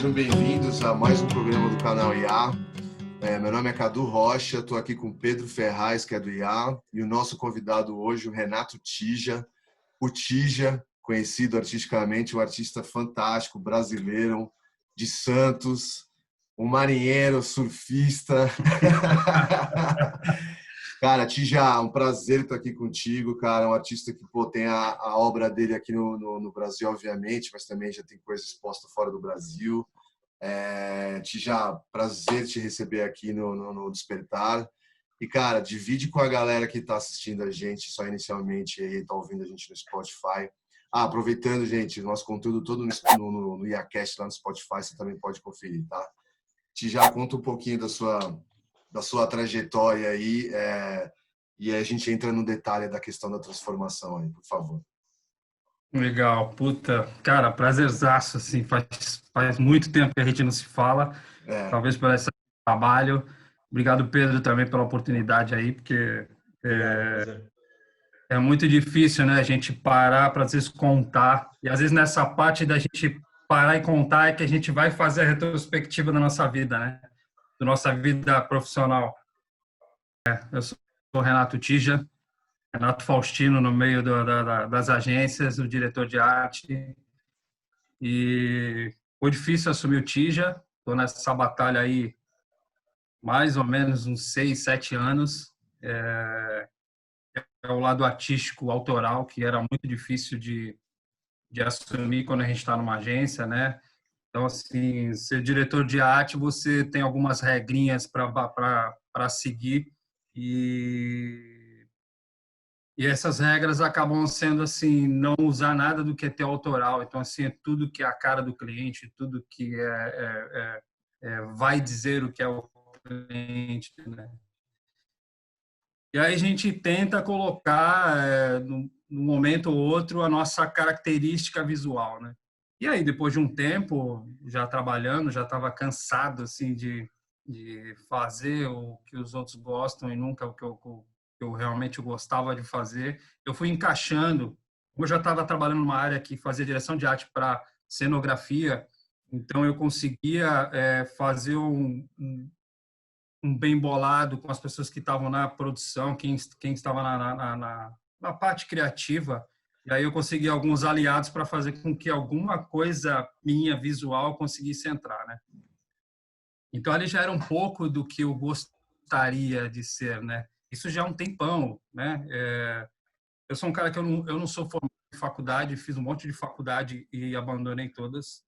sejam bem-vindos a mais um programa do canal IA. Meu nome é Cadu Rocha, estou aqui com Pedro Ferraz, que é do IA, e o nosso convidado hoje, o Renato Tija. O Tija, conhecido artisticamente, um artista fantástico, brasileiro, de Santos, um marinheiro, surfista. Cara, Tija, um prazer estar aqui contigo, cara. Um artista que tem a obra dele aqui no Brasil, obviamente, mas também já tem coisa exposta fora do Brasil. Tija, prazer te receber aqui no Despertar. E, cara, divide com a galera que está assistindo a gente, só inicialmente, e está ouvindo a gente no Spotify. Aproveitando, gente, nosso conteúdo todo no IACast, lá no Spotify, você também pode conferir, tá? Tija, conta um pouquinho da sua trajetória aí, e a gente entra no detalhe da questão da transformação aí, por favor. Legal, puta, cara, prazerzaço, assim, faz muito tempo que a gente não se fala, talvez por esse trabalho. Obrigado, Pedro, também pela oportunidade aí, porque é muito difícil, né, a gente parar para, às vezes, contar, e às vezes nessa parte da gente parar e contar é que a gente vai fazer a retrospectiva da nossa vida, né, da nossa vida profissional. Eu sou o Renato Tija, Renato Faustino no meio das agências, o diretor de arte. E foi difícil assumir o Tija. Estou nessa batalha aí mais ou menos uns 6, 7 anos. É o lado artístico, autoral, que era muito difícil de assumir quando a gente está numa agência, né? Então, assim, ser diretor de arte, você tem algumas regrinhas para seguir e essas regras acabam sendo assim, não usar nada do que é teu autoral. Então, assim, é tudo que é a cara do cliente, tudo que vai dizer o que é o cliente, né? E aí a gente tenta colocar, num momento ou outro, a nossa característica visual, né? E aí, depois de um tempo, já trabalhando, já estava cansado, assim, de fazer o que os outros gostam e nunca o que eu realmente gostava de fazer. Eu fui encaixando, como eu já estava trabalhando numa área que fazia direção de arte para cenografia, então eu conseguia fazer um bem bolado com as pessoas que estavam na produção, quem estava na parte criativa, e aí eu consegui alguns aliados para fazer com que alguma coisa minha visual conseguisse entrar, né? Então ali já era um pouco do que eu gostaria de ser, né? Isso já é um tempão, né? Eu sou um cara que eu não sou formado em faculdade, fiz um monte de faculdade e abandonei todas.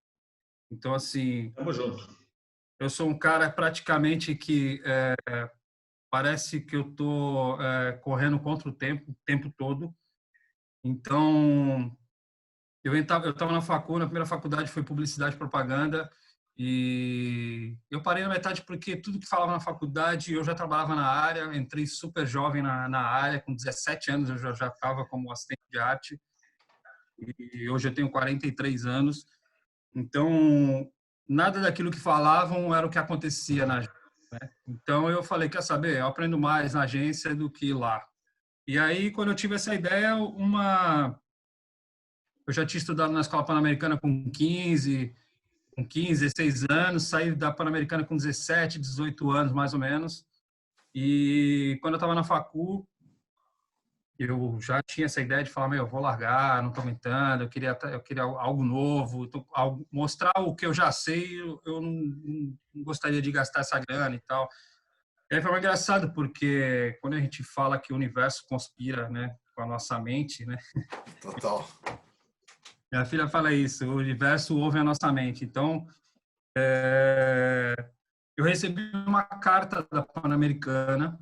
Então, assim, Tamo junto. eu sou um cara praticamente que parece que eu estou correndo contra o tempo todo. Então, eu estava na primeira faculdade foi publicidade e propaganda, e eu parei na metade porque tudo que falava na faculdade, eu já trabalhava na área, entrei super jovem na área, com 17 anos eu já estava como assistente de arte, e hoje eu tenho 43 anos. Então, nada daquilo que falavam era o que acontecia na agência, né? Então, eu falei, quer saber, eu aprendo mais na agência do que lá. E aí, quando eu tive essa ideia, eu já tinha estudado na Escola Pan-Americana com 15, 16 anos, saí da Pan-Americana com 17, 18 anos, mais ou menos. E quando eu estava na facul, eu já tinha essa ideia de falar, meu, eu vou largar, não estou aguentando, eu queria algo novo, mostrar o que eu já sei, eu não gostaria de gastar essa grana e tal. E aí foi muito engraçado, porque quando a gente fala que o universo conspira, né, com a nossa mente, né? Total. Minha filha fala isso, o universo ouve a nossa mente. Então, eu recebi uma carta da Pan-Americana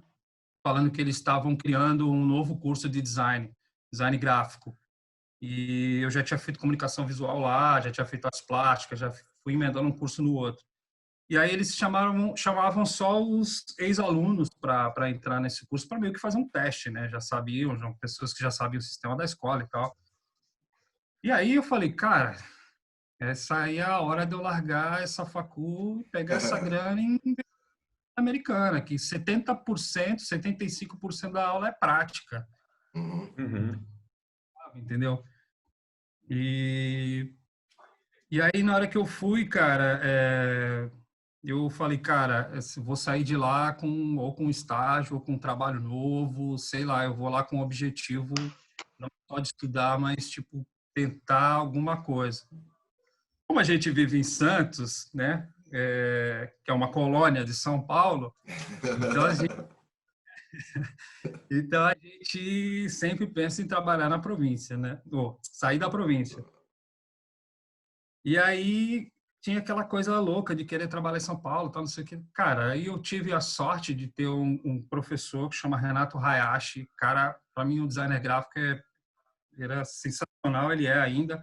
falando que eles estavam criando um novo curso de design gráfico. E eu já tinha feito comunicação visual lá, já tinha feito artes plásticas, já fui emendando um curso no outro. E aí eles chamavam só os ex-alunos para entrar nesse curso, para meio que fazer um teste, né? Já sabiam, pessoas que já sabiam o sistema da escola e tal. E aí eu falei, cara, essa aí é a hora de eu largar essa facul, pegar essa grana em americana, que 70%, 75% da aula é prática. Uhum. Entendeu? E E aí, na hora que eu fui, cara, eu falei, cara, vou sair de lá ou com estágio, ou com um trabalho novo, sei lá, eu vou lá com o objetivo não só de estudar, mas, tipo, tentar alguma coisa. Como a gente vive em Santos, né, que é uma colônia de São Paulo, então então a gente sempre pensa em trabalhar na província, né, ou sair da província. E aí tinha aquela coisa louca de querer trabalhar em São Paulo, tal, não sei o que. Cara, aí eu tive a sorte de ter um professor que chama Renato Hayashi. Cara, para mim o designer gráfico era sensacional, ele é ainda.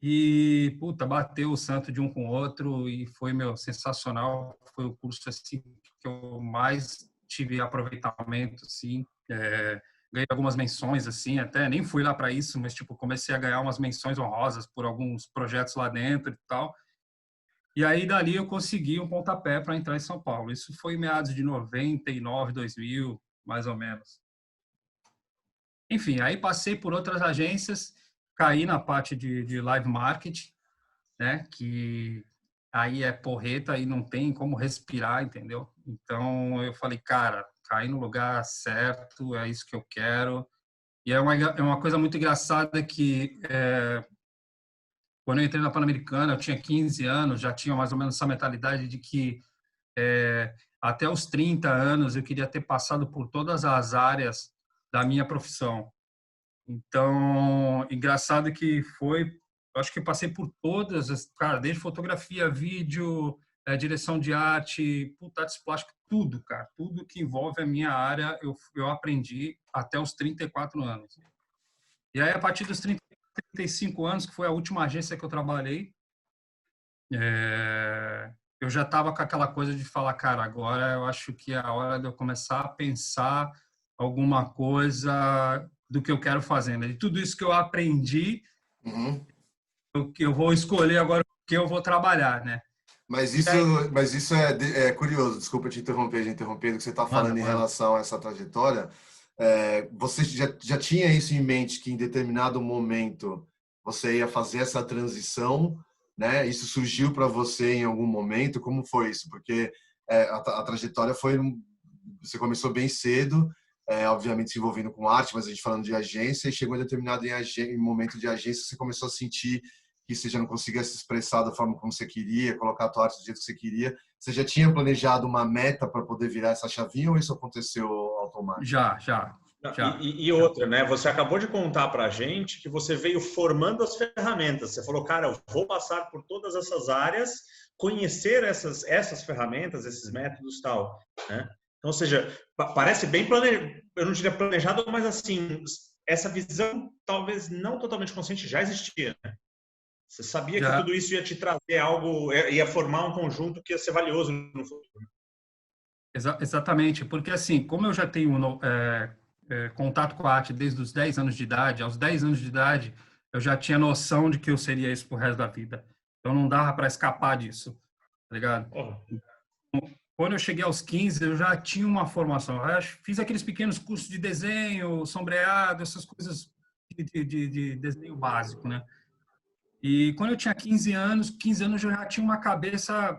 E, puta, bateu o santo de um com o outro e foi, meu, sensacional. Foi o curso, assim, que eu mais tive aproveitamento, assim. Ganhei algumas menções, assim, até nem fui lá para isso, mas, tipo, comecei a ganhar umas menções honrosas por alguns projetos lá dentro e tal. E aí, dali, eu consegui um pontapé para entrar em São Paulo. Isso foi em meados de 99, 2000, mais ou menos. Enfim, aí passei por outras agências, caí na parte de live marketing, né? Que aí é porreta e não tem como respirar, entendeu? Então eu falei, cara, caí no lugar certo, é isso que eu quero. E é uma coisa muito engraçada que quando eu entrei na Pan-Americana, eu tinha 15 anos, já tinha mais ou menos essa mentalidade de que até os 30 anos eu queria ter passado por todas as áreas da minha profissão. Então, engraçado que foi, acho que eu passei por todas, cara, desde fotografia, vídeo, direção de arte, puta, artes plásticas, tudo, cara, tudo que envolve a minha área, eu aprendi até os 34 anos. E aí, a partir dos 30, 35 anos, que foi a última agência que eu trabalhei, eu já estava com aquela coisa de falar, cara, agora eu acho que é a hora de eu começar a pensar alguma coisa do que eu quero fazer, né? De tudo isso que eu aprendi, Uhum. eu vou escolher agora o que eu vou trabalhar, né? Mas E isso, aí, mas isso é curioso. Desculpa te interromper, de interromper, do que você está manda, falando em manda. relação a essa trajetória. Você já tinha isso em mente que em determinado momento você ia fazer essa transição, né? Isso surgiu para você em algum momento? Como foi isso? Porque a trajetória foi você começou bem cedo, obviamente se envolvendo com arte, mas a gente falando de agência e chegou em determinado em momento de agência você começou a sentir que você já não conseguia se expressar da forma como você queria, colocar a tua arte do jeito que você queria. Você já tinha planejado uma meta para poder virar essa chavinha ou isso aconteceu automático? Já, já, Não, já. e outra, né? Você acabou de contar para a gente que você veio formando as ferramentas. Você falou, cara, eu vou passar por todas essas áreas, conhecer essas ferramentas, esses métodos tal, né? Então, ou seja, parece bem planejado, eu não diria planejado, mas assim, essa visão talvez não totalmente consciente já existia, né? Você sabia que Já, tudo isso ia te trazer algo, ia formar um conjunto que ia ser valioso no futuro. exatamente, porque assim, como eu já tenho contato com a arte desde os 10 anos de idade, aos 10 anos de idade, eu já tinha noção de que eu seria isso pro resto da vida. Então não dava para escapar disso, tá ligado? Oh, Quando eu cheguei aos 15, eu já tinha uma formação. Eu fiz aqueles pequenos cursos de desenho, sombreado, essas coisas de desenho básico, né? E quando eu tinha 15 anos eu já tinha uma cabeça.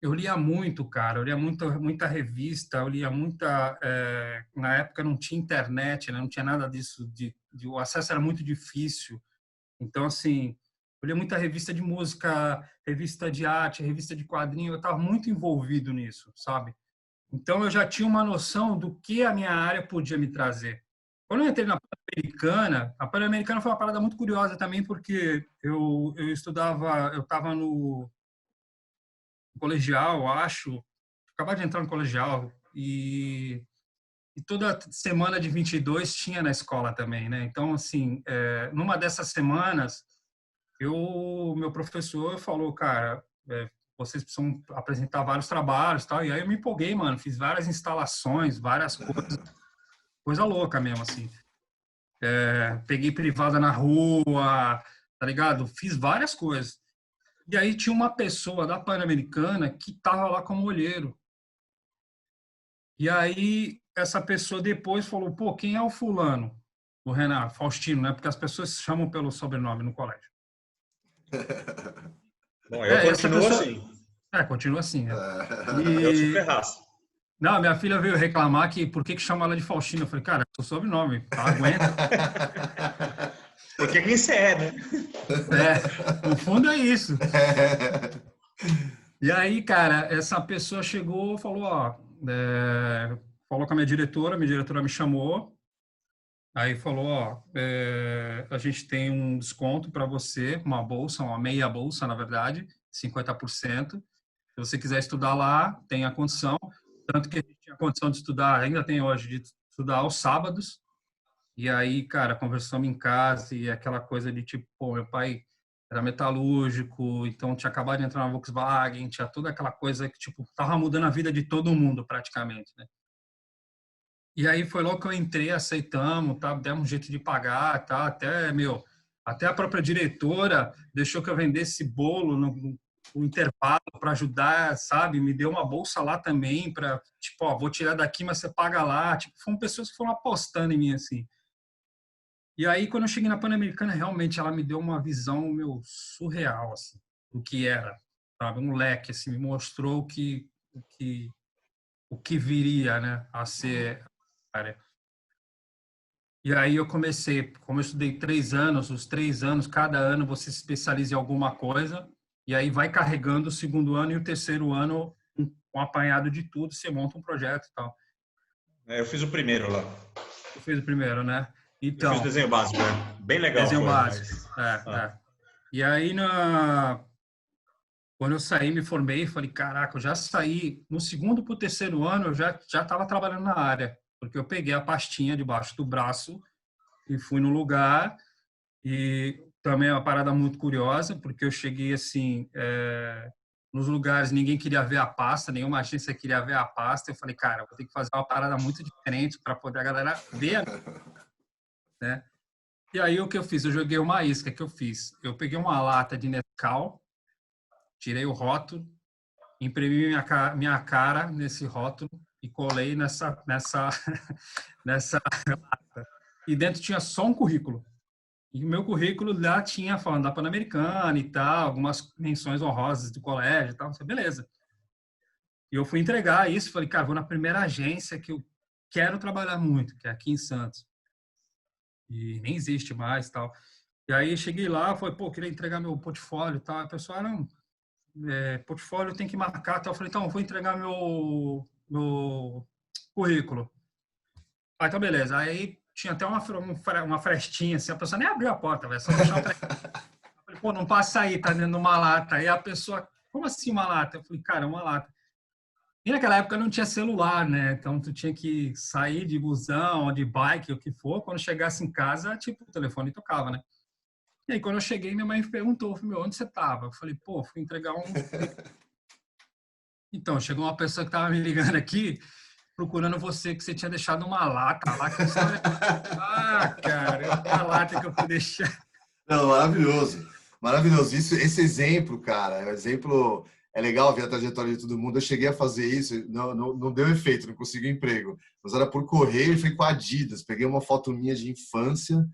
Eu lia muito, cara. Eu lia muita revista, eu lia muita. Na época não tinha internet, né? Não tinha nada disso. O acesso era muito difícil. Então, assim, eu lia muita revista de música, revista de arte, revista de quadrinho. Eu estava muito envolvido nisso, sabe? Então, eu já tinha uma noção do que a minha área podia me trazer. Quando eu entrei na Pan-Americana, a Pan-Americana foi uma parada muito curiosa também, porque eu estudava, eu estava no colegial, acho, acabava de entrar no colegial, e toda semana de 22 tinha na escola também, né? Então, assim, numa dessas semanas, meu professor falou, cara, vocês precisam apresentar vários trabalhos, tal. E aí eu me empolguei, mano, fiz várias instalações, várias coisas, coisa louca mesmo, assim. Peguei privada na rua, tá ligado? Fiz várias coisas. E aí tinha uma pessoa da Pan-Americana que tava lá como olheiro. E aí essa pessoa depois falou, pô, quem é o fulano? O Renato, Faustino, né? Porque as pessoas se chamam pelo sobrenome no colégio. Bom, eu continuo pessoa, assim. continua assim, né? Eu sou E, Ferraz. não, minha filha veio reclamar que por que chama ela de Faustina? Eu falei, cara, é seu sobrenome, tá? Aguenta. Porque quem você é, né? No fundo é isso. E aí, cara, essa pessoa chegou, falou, ó, falou com a minha diretora me chamou, aí falou, ó, a gente tem um desconto para você, uma bolsa, uma meia bolsa, na verdade, 50%. Se você quiser estudar lá, tem a condição, tanto que a gente tinha a condição de estudar, ainda tem hoje, de estudar aos sábados. E aí, cara, conversamos em casa e aquela coisa de tipo, pô, meu pai era metalúrgico, então tinha acabado de entrar na Volkswagen, tinha toda aquela coisa que, tipo, tava mudando a vida de todo mundo praticamente, né? E aí foi logo que eu entrei, aceitamos, tá? Demos um jeito de pagar, tá? Até a própria diretora deixou que eu vendesse bolo no intervalo para ajudar, sabe? Me deu uma bolsa lá também para, tipo, ó, vou tirar daqui, mas você paga lá. Tipo, foram pessoas que foram apostando em mim, assim. E aí, quando eu cheguei na Pan-Americana, realmente ela me deu uma visão, meu, surreal, assim, do que era, sabe? Um leque, assim, me mostrou o que viria, né, a ser a área. E aí eu comecei, como eu estudei 3 anos, os 3 anos, cada ano você se especializa em alguma coisa, e aí vai carregando o segundo ano e o terceiro ano um apanhado de tudo, você monta um projeto e tal. Eu fiz o primeiro lá. Eu fiz o primeiro, né? Eu fiz o Então, desenho básico, né? Bem legal desenho foi, básico. mas... Ah. É. E aí, quando eu saí, me formei, falei, caraca, eu já saí, no segundo para o terceiro ano, eu já estava trabalhando na área, porque eu peguei a pastinha debaixo do braço e fui no lugar. E também é uma parada muito curiosa, porque eu cheguei assim, nos lugares ninguém queria ver a pasta, nenhuma agência queria ver a pasta. Eu falei, cara, eu vou ter que fazer uma parada muito diferente para poder a galera ver, né? E aí o que eu fiz? Eu joguei uma isca que eu fiz. Eu peguei uma lata de Nescau, tirei o rótulo, imprimi minha cara nesse rótulo e colei nessa lata. E dentro tinha só um currículo. E o meu currículo lá tinha falando da Pan-Americana e tal, algumas menções honrosas do colégio e tal. Beleza. E eu fui entregar isso, falei, cara, vou na primeira agência que eu quero trabalhar muito, que é aqui em Santos. E nem existe mais tal. E aí cheguei lá, falei, pô, queria entregar meu portfólio e tal. A pessoa, não, portfólio tem que marcar tal. Eu falei, então, vou entregar meu currículo. Aí, então, beleza. Aí tinha até uma frestinha, assim, a pessoa nem abriu a porta, velho, só deixou uma frestinha. Eu falei, pô, não passa aí, tá dentro de uma lata. Aí a pessoa, como assim uma lata? Eu falei, cara, é uma lata. E naquela época não tinha celular, né? Então tu tinha que sair de busão, de bike, o que for. Quando chegasse em casa, tipo, o telefone tocava, né? E aí, quando eu cheguei, minha mãe me perguntou, meu, onde você estava? Eu falei, pô, fui entregar um... Então, chegou uma pessoa que estava me ligando aqui, procurando você, que você tinha deixado uma lata lá. Que história... Ah, cara, a lata que eu fui deixar. Não, maravilhoso. Maravilhoso. Esse exemplo, cara, o exemplo é legal ver a trajetória de todo mundo. Eu cheguei a fazer isso, não deu efeito, não consegui emprego. Mas era por correio e foi com a Adidas. Peguei uma foto minha de infância.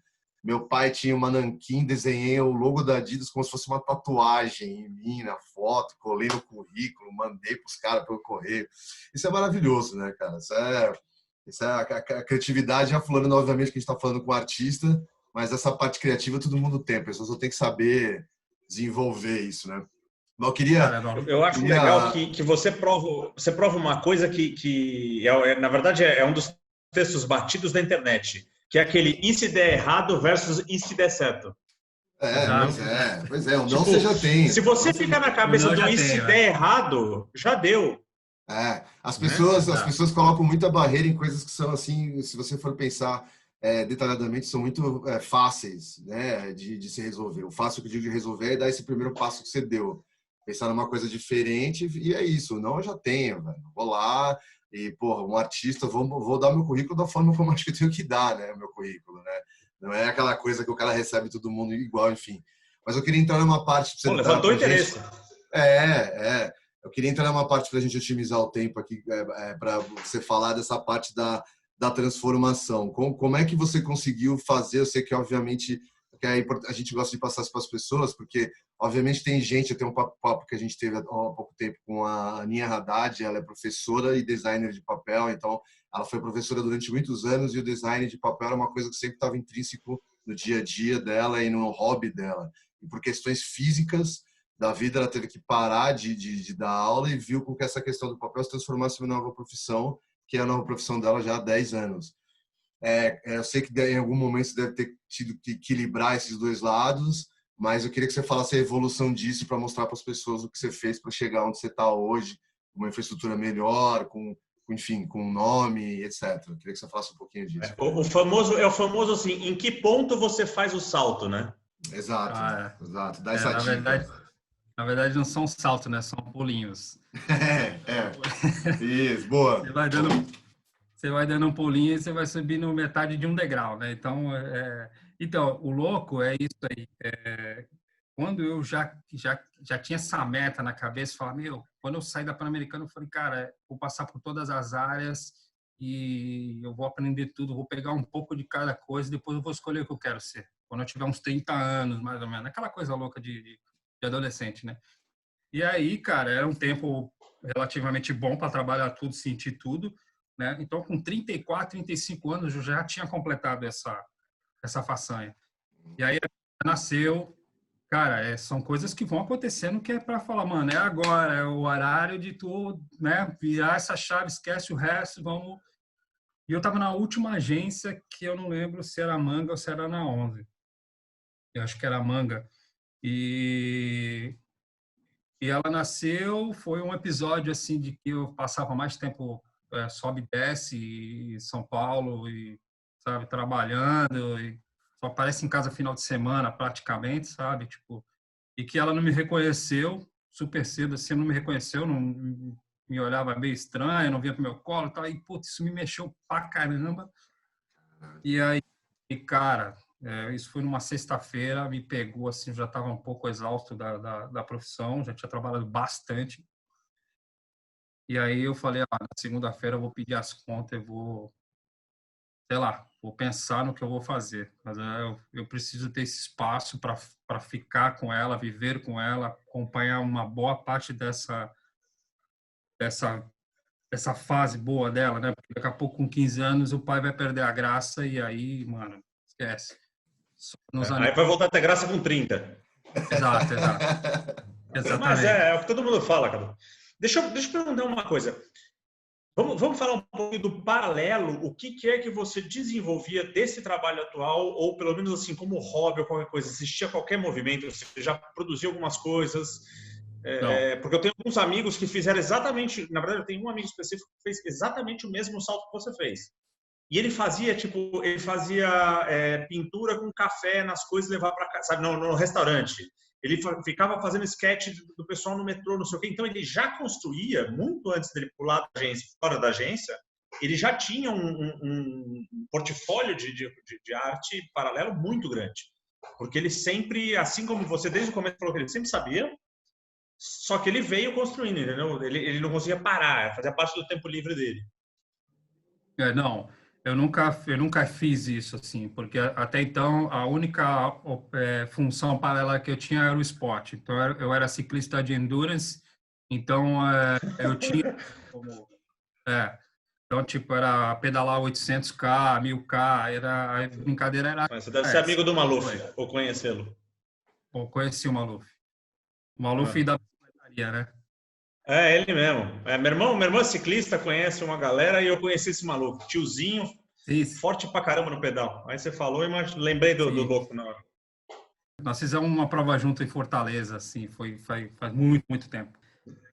Meu pai tinha uma nanquim, desenhei o logo da Adidas como se fosse uma tatuagem em mim, na foto, colei no currículo, mandei para os caras pelo correio. Isso é maravilhoso, né, cara? Isso é a criatividade aflorando, obviamente, que a gente está falando com o artista, mas essa parte criativa todo mundo tem, a pessoa só tem que saber desenvolver isso, né? Mas eu queria... Cara, Eu acho legal que você prova uma coisa que na verdade, é um dos textos batidos da internet, que é aquele e se der errado versus e se der certo. Pois é, o não Tipo, você já tem. Se você ficar na cabeça do e se der errado, já deu. As pessoas colocam muita barreira em coisas que são assim, se você for pensar detalhadamente, são muito fáceis, né, de se resolver. O fácil que eu digo de resolver é dar esse primeiro passo que você deu. Pensar numa coisa diferente e é isso. Não, eu já tenho, velho. Vou lá e, porra, um artista, vou dar meu currículo da forma como acho que eu tenho que dar, né, o meu currículo, né? Não é aquela coisa que o cara recebe todo mundo igual, enfim. Mas eu queria entrar numa parte... Pô, levantou interesse. Eu queria entrar numa parte para a gente otimizar o tempo aqui, para você falar dessa parte da transformação. Como é que você conseguiu fazer? Eu sei que, obviamente, porque a gente gosta de passar isso para as pessoas, porque, obviamente, tem gente, tem um papo que a gente teve há pouco tempo com a Aninha Haddad, ela é professora e designer de papel, então ela foi professora durante muitos anos e o design de papel era uma coisa que sempre estava intrínseco no dia a dia dela e no hobby dela. E por questões físicas da vida, ela teve que parar de dar aula e viu com que essa questão do papel se transformasse em uma nova profissão, que é a nova profissão dela já há 10 anos. Eu sei que em algum momento você deve ter tido que equilibrar esses dois lados, mas eu queria que você falasse a evolução disso para mostrar para as pessoas o que você fez para chegar onde você está hoje, com uma infraestrutura melhor, enfim, com nome, etc. Eu queria que você falasse um pouquinho disso. O famoso assim, em que ponto você faz o salto, né? Exato, exato. Dá essa dica. Na verdade, não são saltos, né? São pulinhos. Isso, boa. Você vai dando um pulinho e você vai subindo metade de um degrau, né? Então, o louco é isso aí. Quando eu já tinha essa meta na cabeça, falar, quando eu saí da Pan-Americana, eu falei, cara, vou passar por todas as áreas e eu vou aprender tudo, vou pegar um pouco de cada coisa e depois eu vou escolher o que eu quero ser. Quando eu tiver uns 30 anos, mais ou menos, aquela coisa louca de adolescente, né? E aí, cara, era um tempo relativamente bom para trabalhar tudo, sentir tudo, né? Então, com 34, 35 anos, eu já tinha completado essa façanha. E aí, nasceu, cara, são coisas que vão acontecendo que é para falar, mano, é agora, é o horário de tu, né, virar essa chave, esquece o resto, vamos... E eu estava na última agência, que eu não lembro se era a Manga ou se era na 11. Eu acho que era a Manga. E ela nasceu, foi um episódio assim de que eu passava mais tempo sobe e desce em São Paulo e, sabe, trabalhando e só aparece em casa final de semana praticamente, sabe, tipo, e que ela não me reconheceu super cedo, assim, não me reconheceu, não me olhava meio estranho, não vinha pro meu colo e tal, e putz, isso me mexeu pra caramba. E aí, cara, isso foi numa sexta-feira, me pegou assim, já estava um pouco exausto da profissão, já tinha trabalhado bastante. E aí eu falei, na segunda-feira eu vou pedir as contas, eu vou, sei lá, vou pensar no que eu vou fazer. Mas eu preciso ter esse espaço para ficar com ela, viver com ela, acompanhar uma boa parte dessa fase boa dela, né? Porque daqui a pouco, com 15 anos, o pai vai perder a graça e aí, mano, esquece. Aí vai voltar a ter graça com 30. Exato. Exatamente. Mas é o que todo mundo fala, cara. Deixa eu perguntar uma coisa. Vamos falar um pouco do paralelo. O que é que você desenvolvia desse trabalho atual, ou pelo menos assim, como hobby ou qualquer coisa? Existia qualquer movimento? Você já produziu algumas coisas? Porque eu tenho alguns amigos que fizeram exatamente... Na verdade, eu tenho um amigo específico que fez exatamente o mesmo salto que você fez. E ele fazia, pintura com café nas coisas e levar para casa, sabe, no restaurante. Ele ficava fazendo sketch do pessoal no metrô, não sei o quê. Então, ele já construía, muito antes dele pular da agência, fora da agência, ele já tinha um portfólio de arte paralelo muito grande. Porque ele sempre, assim como você, desde o começo falou que ele sempre sabia, só que ele veio construindo, entendeu? Ele não conseguia parar, fazia parte do tempo livre dele. Não, eu nunca fiz isso, assim, porque até então a única função paralela que eu tinha era o esporte. Então, eu era ciclista de endurance, então eu tinha então, tipo, era pedalar 800K, 1000K, a brincadeira era... Mas você deve ser amigo do Maluf, ou conhecê-lo. Bom, conheci o Maluf. O Maluf da bicicletaria, né? É, ele mesmo. Meu irmão é ciclista, conhece uma galera e eu conheci esse maluco. Tiozinho, forte pra caramba no pedal. Aí você falou e lembrei do louco na hora. Nós fizemos uma prova junto em Fortaleza, assim, faz muito, muito tempo.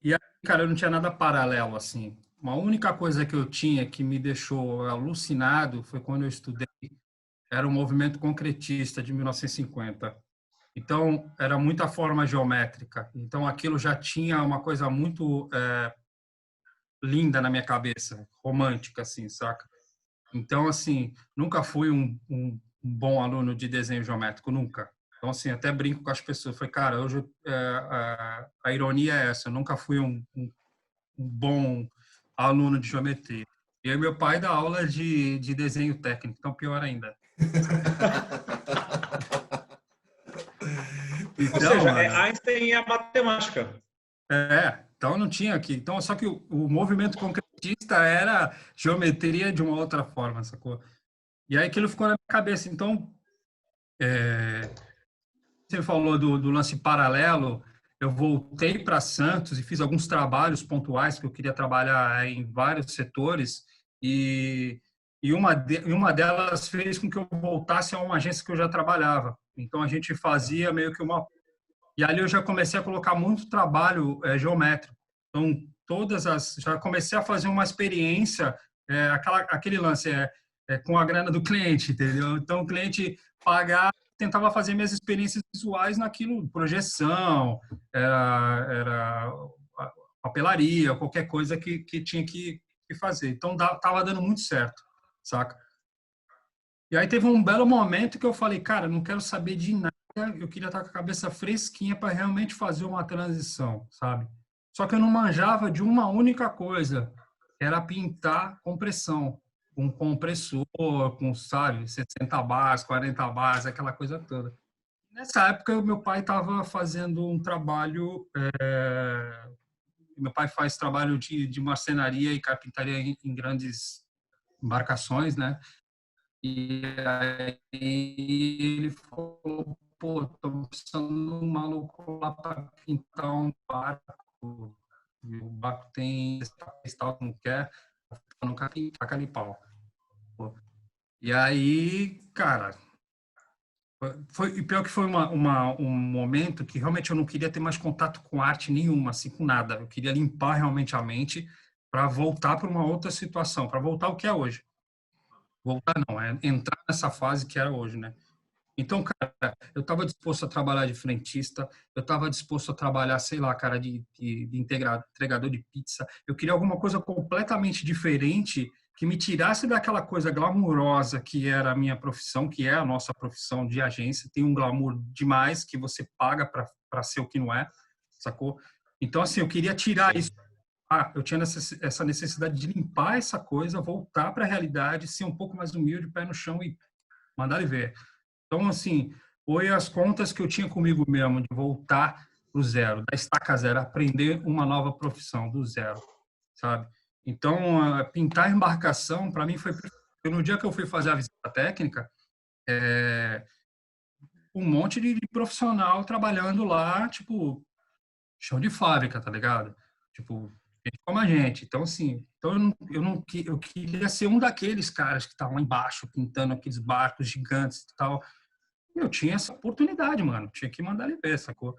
E aí, cara, eu não tinha nada paralelo, assim. Uma única coisa que eu tinha que me deixou alucinado foi quando eu estudei, era o movimento concretista de 1950. Então, era muita forma geométrica. Então, aquilo já tinha uma coisa muito linda na minha cabeça, romântica, assim, saca? Então, assim, nunca fui um bom aluno de desenho geométrico, nunca. Então, assim, até brinco com as pessoas. Falei, cara, hoje a ironia é essa. Eu nunca fui um bom aluno de geometria. E aí, meu pai dá aula de desenho técnico, então pior ainda. Ou Então, seja, mano, Einstein é a matemática. então não tinha aqui. Então, só que o movimento concretista era geometria de uma outra forma, sacou? E aí aquilo ficou na minha cabeça. Então, você falou do lance paralelo, eu voltei para Santos e fiz alguns trabalhos pontuais que eu queria trabalhar em vários setores e uma delas fez com que eu voltasse a uma agência que eu já trabalhava. Então a gente fazia meio que uma e ali eu já comecei a colocar muito trabalho geométrico. Então já comecei a fazer uma experiência aquele lance com a grana do cliente, entendeu? Então o cliente pagar tentava fazer minhas experiências visuais naquilo, projeção, era papelaria, qualquer coisa que tinha que fazer. Então, estava dando muito certo, saca? E aí teve um belo momento que eu falei, cara, não quero saber de nada, eu queria estar com a cabeça fresquinha para realmente fazer uma transição, sabe? Só que eu não manjava de uma única coisa, era pintar compressão, com compressor, com, sabe, 60 bars, 40 bars, aquela coisa toda. Nessa época, meu pai estava fazendo um trabalho. Meu pai faz trabalho de marcenaria e carpintaria em grandes embarcações, né? E aí ele falou: pô, tô precisando de um maluco lá para pintar um barco. O barco tem tal, não quer, nunca pintar calipau. E aí, cara. E pior que foi um momento que realmente eu não queria ter mais contato com arte nenhuma, assim, com nada. Eu queria limpar realmente a mente para voltar para uma outra situação, para voltar ao que é hoje. Voltar não, é entrar nessa fase que era hoje, né? Então, cara, eu estava disposto a trabalhar de frentista, eu estava disposto a trabalhar, sei lá, cara, de entregador de pizza. Eu queria alguma coisa completamente diferente que me tirasse daquela coisa glamurosa que era a minha profissão, que é a nossa profissão de agência. Tem um glamour demais que você paga para ser o que não é, sacou? Então, assim, eu queria tirar isso. Eu tinha essa necessidade de limpar essa coisa, voltar para a realidade, ser um pouco mais humilde, pé no chão e mandar ele ver. Então, assim, foi as contas que eu tinha comigo mesmo, de voltar do zero, da estaca zero, aprender uma nova profissão do zero, sabe? Então, pintar embarcação, para mim, foi perfeito. No dia que eu fui fazer a visita técnica, um monte de profissional trabalhando lá, tipo, chão de fábrica, tá ligado? Tipo, gente como a gente. Então, assim, eu queria ser um daqueles caras que estavam lá embaixo, pintando aqueles barcos gigantes e tal. Eu tinha essa oportunidade, mano. Tinha que mandar ele ver, sacou?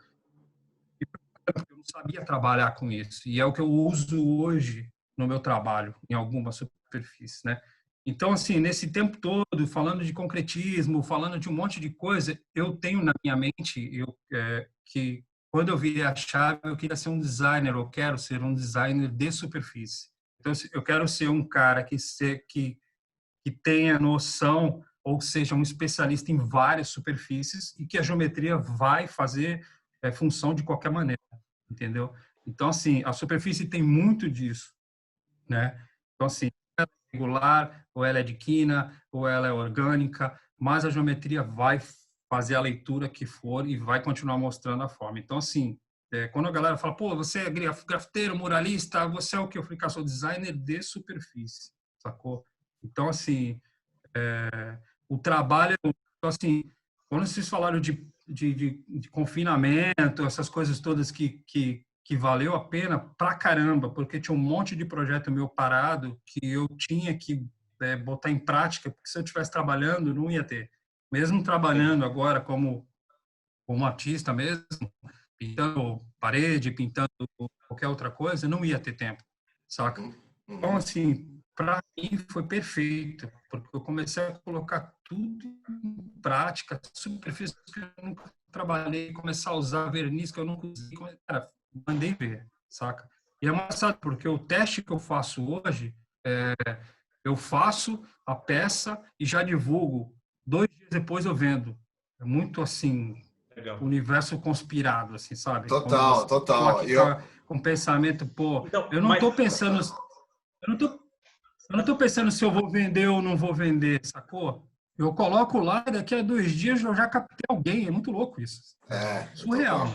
E eu não sabia trabalhar com isso. E é o que eu uso hoje no meu trabalho, em algumas superfícies, né? Então, assim, nesse tempo todo, falando de concretismo, falando de um monte de coisa, eu tenho na minha mente que quando eu virei a chave, eu queria ser um designer, eu quero ser um designer de superfície. Então, eu quero ser um cara que tenha noção ou seja um especialista em várias superfícies e que a geometria vai fazer função de qualquer maneira, entendeu? Então, assim, a superfície tem muito disso, né? Então, assim, ela é regular, ou ela é de quina, ou ela é orgânica, mas a geometria vai fazer a leitura que for e vai continuar mostrando a forma. Então, assim, quando a galera fala, pô, você é grafiteiro, muralista, você é o que? Eu falei, cara, sou designer de superfície, sacou? Então, assim, o trabalho, então, assim, quando vocês falaram de confinamento, essas coisas todas que valeu a pena pra caramba, porque tinha um monte de projeto meu parado que eu tinha que botar em prática, porque se eu estivesse trabalhando, não ia ter. Mesmo trabalhando agora como artista mesmo, pintando parede, pintando qualquer outra coisa, não ia ter tempo, saca? Então, assim, para mim foi perfeito, porque eu comecei a colocar tudo em prática, superfícies que eu nunca trabalhei, começar a usar verniz que eu nunca usei, cara, mandei ver, saca? E é engraçado, porque o teste que eu faço hoje, eu faço a peça e já divulgo. 2 dias depois eu vendo. É muito assim, Legal. universo conspirado, assim, sabe? Total, total. Aqui com pensamento, pô, Então, eu não estou pensando, eu não tô pensando se eu vou vender ou não vou vender, sacou? Eu coloco lá e daqui a 2 dias eu já captei alguém. É muito louco isso. Surreal.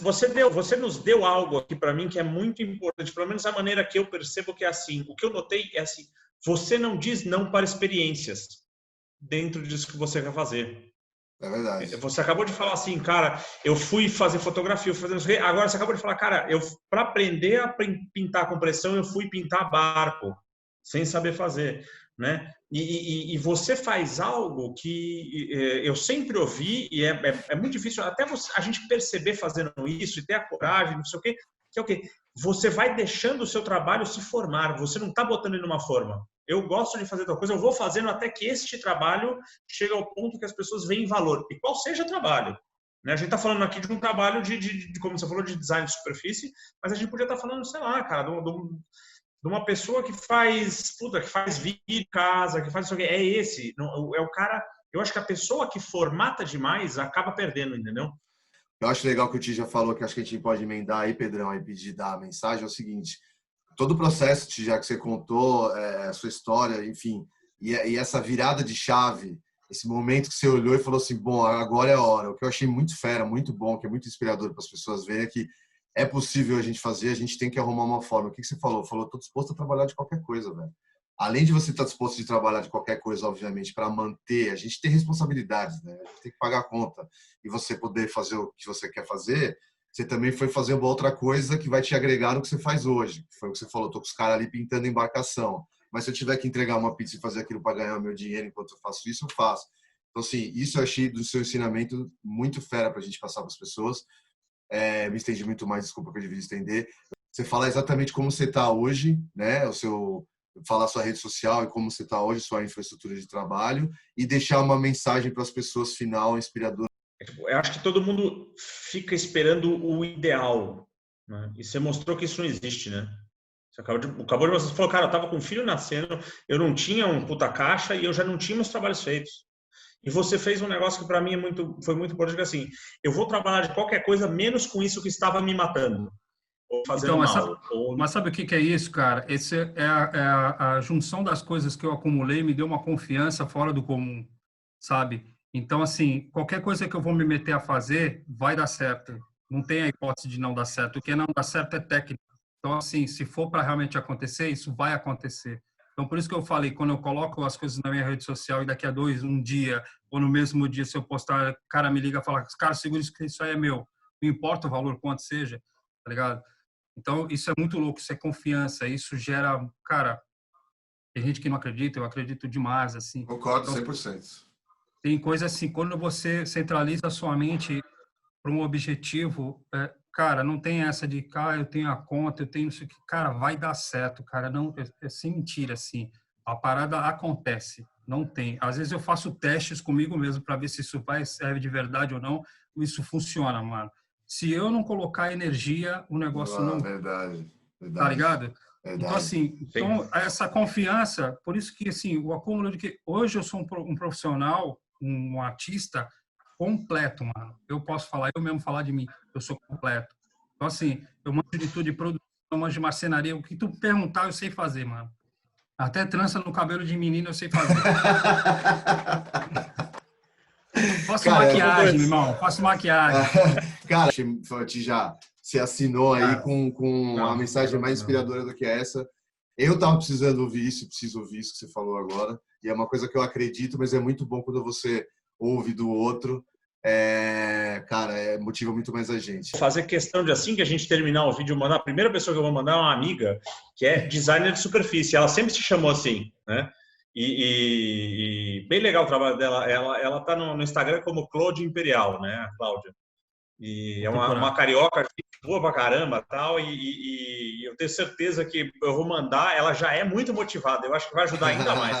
Você nos deu algo aqui para mim que é muito importante, pelo menos a maneira que eu percebo que é assim. O que eu notei é assim, você não diz não para experiências dentro disso que você quer fazer. É verdade. Você acabou de falar assim, cara, eu fui fazer fotografia, agora você acabou de falar, cara, para aprender a pintar com pressão, eu fui pintar barco, sem saber fazer, né? E você faz algo que eu sempre ouvi, e é muito difícil até a gente perceber fazendo isso e ter a coragem, não sei o quê, que é o quê? Você vai deixando o seu trabalho se formar, você não está botando ele numa forma. Eu gosto de fazer tal coisa, eu vou fazendo até que este trabalho chegue ao ponto que as pessoas veem valor, e qual seja o trabalho. Né? A gente está falando aqui de um trabalho como você falou, de design de superfície, mas a gente podia estar falando, sei lá, cara, de uma pessoa que faz vídeo em casa, que faz isso aqui. É esse, é o cara. Eu acho que a pessoa que formata demais acaba perdendo, entendeu? Eu acho legal que o Ti já falou, que acho que a gente pode emendar aí, Pedrão, e pedir dar a mensagem, é o seguinte, todo o processo, Ti, já que você contou a sua história, enfim, e essa virada de chave, esse momento que você olhou e falou assim, bom, agora é a hora. O que eu achei muito fera, muito bom, que é muito inspirador para as pessoas verem é que é possível a gente fazer, a gente tem que arrumar uma forma. O que você falou? Falou, estou disposto a trabalhar de qualquer coisa, velho. Além de você estar disposto de trabalhar de qualquer coisa, obviamente, para manter, a gente tem responsabilidades, né? A gente tem que pagar a conta. E você poder fazer o que você quer fazer, você também foi fazer uma outra coisa que vai te agregar no que você faz hoje. Foi o que você falou, estou com os caras ali pintando embarcação. Mas se eu tiver que entregar uma pizza e fazer aquilo para ganhar o meu dinheiro enquanto eu faço isso, eu faço. Então, assim, isso eu achei do seu ensinamento muito fera para a gente passar para as pessoas. Me estendi muito mais, desculpa que eu devia estender. Você fala exatamente como você está hoje, né? Falar a sua rede social e como você está hoje, sua infraestrutura de trabalho, e deixar uma mensagem para as pessoas final, inspiradora. Eu acho que todo mundo fica esperando o ideal, né? E você mostrou que isso não existe, né? Você acabou de você falou, cara, eu tava com um filho nascendo, eu não tinha um puta caixa e eu já não tinha meus trabalhos feitos. E você fez um negócio que para mim foi muito importante, que assim, eu vou trabalhar de qualquer coisa menos com isso que estava me matando ou fazendo Então, mal. mas sabe o que é isso, cara? Esse a junção das coisas que eu acumulei me deu uma confiança fora do comum, sabe? Então, assim, qualquer coisa que eu vou me meter a fazer, vai dar certo. Não tem a hipótese de não dar certo. O que não dá certo é técnica. Então, assim, se for para realmente acontecer, isso vai acontecer. Então, por isso que eu falei, quando eu coloco as coisas na minha rede social e daqui a um dia, ou no mesmo dia, se eu postar, o cara me liga e fala, cara, segura isso que isso aí é meu. Não importa o valor, quanto seja, tá ligado? Então, isso é muito louco, isso é confiança, isso gera, cara, tem gente que não acredita, eu acredito demais, assim. Concordo então, 100%. Tem coisa assim, quando você centraliza a sua mente para um objetivo, cara, não tem essa de, eu tenho a conta, eu tenho isso aqui, cara, vai dar certo, cara, não, é sem mentira, assim, a parada acontece, não tem. Às vezes eu faço testes comigo mesmo para ver se isso serve de verdade ou não, isso funciona, mano. Se eu não colocar energia, o negócio não... Verdade. Tá ligado? Verdade. Então, assim, essa confiança, por isso que, assim, o acúmulo de que hoje eu sou um profissional, um artista completo, mano. Eu posso falar, eu mesmo falar de mim, eu sou completo. Então, assim, eu manjo de tudo, de produção, eu manjo de marcenaria, o que tu perguntar eu sei fazer, mano. Até trança no cabelo de menino eu sei fazer. Faço maquiagem, meu irmão. Faço maquiagem. Cara, já se assinou aí com a mensagem mais inspiradora do que essa. Eu tava precisando ouvir isso, preciso ouvir isso que você falou agora. E é uma coisa que eu acredito, mas é muito bom quando você ouve do outro. Cara, motiva muito mais a gente. Vou fazer questão de, assim que a gente terminar o vídeo, mandar a primeira pessoa que eu vou mandar é uma amiga que é designer de superfície. Ela sempre se chamou assim, né? E bem legal o trabalho dela. Ela tá no Instagram como Claude Imperial, né? A Cláudia. E é uma carioca boa pra caramba, tal. E eu tenho certeza que eu vou mandar. Ela já é muito motivada. Eu acho que vai ajudar ainda mais.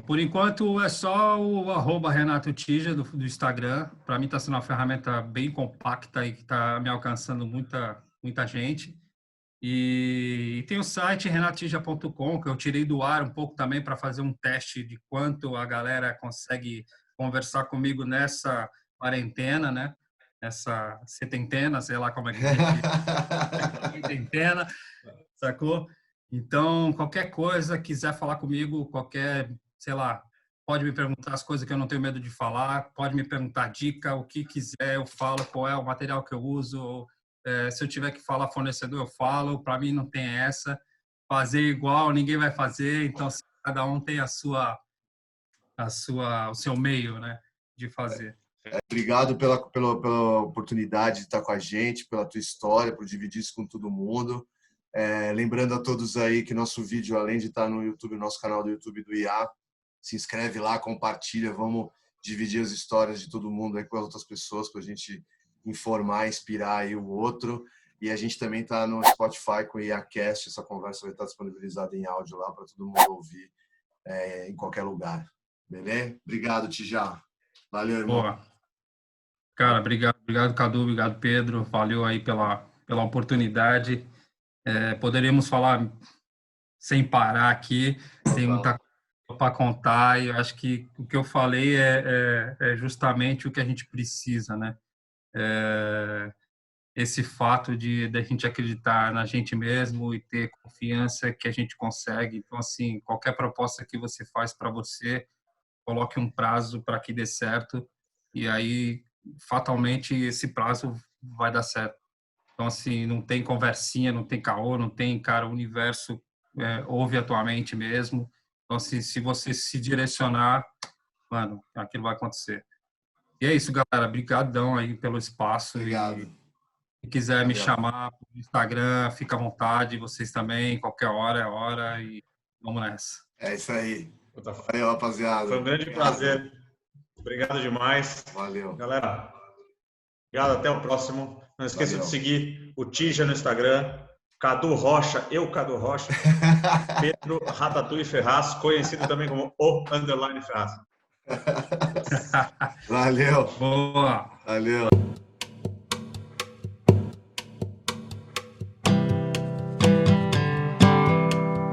Por enquanto é só o @Renato Tija do Instagram. Para mim está sendo uma ferramenta bem compacta e que está me alcançando muita gente. E tem o site renatija.com, que eu tirei do ar um pouco também para fazer um teste de quanto a galera consegue conversar comigo nessa quarentena, né? Essa setentena, sei lá como é que é. Setentena, sacou? Então, qualquer coisa, quiser falar comigo, sei lá, pode me perguntar as coisas que eu não tenho medo de falar, pode me perguntar dica, o que quiser, eu falo qual é o material que eu uso. Se eu tiver que falar fornecedor, eu falo. Para mim não tem essa. Fazer igual, ninguém vai fazer. Então, cada um tem o seu meio, né, de fazer. Obrigado pela oportunidade de estar com a gente, pela tua história, por dividir isso com todo mundo. Lembrando a todos aí que nosso vídeo, além de estar no YouTube, nosso canal do YouTube do IA, se inscreve lá, compartilha, vamos dividir as histórias de todo mundo aí com as outras pessoas, para a gente informar, inspirar aí o outro. E a gente também está no Spotify com o IAcast, essa conversa vai estar disponibilizada em áudio lá para todo mundo ouvir em qualquer lugar. Beleza? Obrigado, Tijá. Valeu, irmão. Boa. Cara, obrigado, Cadu, obrigado, Pedro. Valeu aí pela oportunidade. Poderíamos falar sem parar aqui, tem muita coisa para contar, e eu acho que o que eu falei é justamente o que a gente precisa, né? Esse fato de a gente acreditar na gente mesmo e ter confiança que a gente consegue. Então, assim, qualquer proposta que você faz para você, coloque um prazo para que dê certo, e aí, fatalmente, esse prazo vai dar certo. Então, assim, não tem conversinha, não tem caô, não tem, cara, o universo ouve a tua mente mesmo. Então, assim, se você se direcionar, mano, aquilo vai acontecer. E é isso, galera. Obrigadão aí pelo espaço. Obrigado. E se quiser me chamar no Instagram, fica à vontade. Vocês também, qualquer hora é hora e vamos nessa. É isso aí. Valeu, rapaziada. Foi um grande prazer. Obrigado demais. Valeu. Galera, obrigado. Até o próximo. Não esqueça de seguir o Tija no Instagram. Cadu Rocha, Cadu Rocha. Pedro Ratatouille Ferraz, conhecido também como _Ferraz. Valeu. Boa. Valeu.